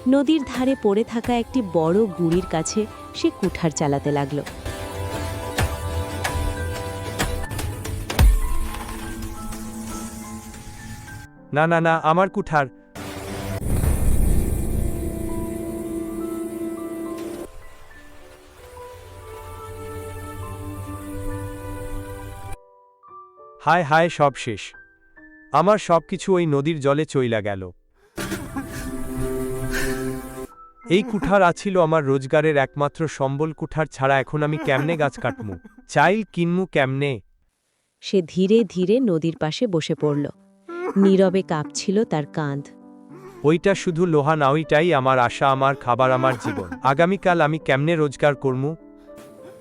নদীর ধারে পড়ে থাকা একটি বড় গুঁড়ির কাছে সে কুঠার চালাতে লাগল। না না না, আমার কুঠার। হায় হায়, সব শেষ। আমার সবকিছু ওই নদীর জলে চইলা গেল। এই কুঠার আছিল আমার রোজগারের একমাত্র সম্বল। কুঠার ছাড়া এখন আমি কেমনে গাছ কাটমু, চাইল কিনমু কেমনে? সে ধীরে ধীরে নদীর পাশে বসে পড়ল। নীরবে কাঁপছিল তার কাঁধ। ওইটা শুধু লোহা না, ওইটাই আমার আশা, আমার খাবার, আমার জীবন। আগামীকাল আমি কেমনে রোজগার করমু?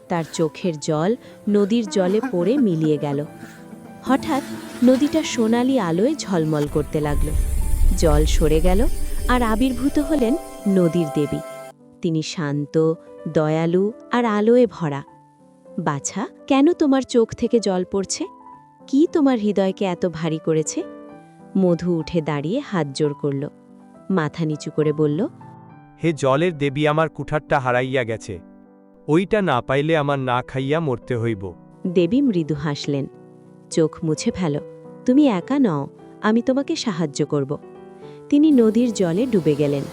তার চোখের জল নদীর জলে পড়ে মিলিয়ে গেল। হঠাৎ নদীটা সোনালি আলোয় ঝলমল করতে লাগল। জল সরে গেল আর আবির্ভূত হলেন নদীর দেবী। তিনি শান্ত, দয়ালু আর আলোয় ভরা। বাছা, কেন তোমার চোখ থেকে জল পড়ছে? কি তোমার হৃদয়কে এত ভারী করেছে? মধু উঠে দাঁড়িয়ে হাত জোড় করল, মাথা নিচু করে বলল, হে জলের দেবী, আমার কুঠারটা হারাইয়া গেছে। ওইটা না পাইলে আমার না খাইয়া মরতে হইব। দেবী মৃদু হাসলেন, চোখ মুছে ফেলো, তুমি একা নও, আমি তোমাকে সাহায্য করব। তিনি নদীর জলে ডুবে গেলেন।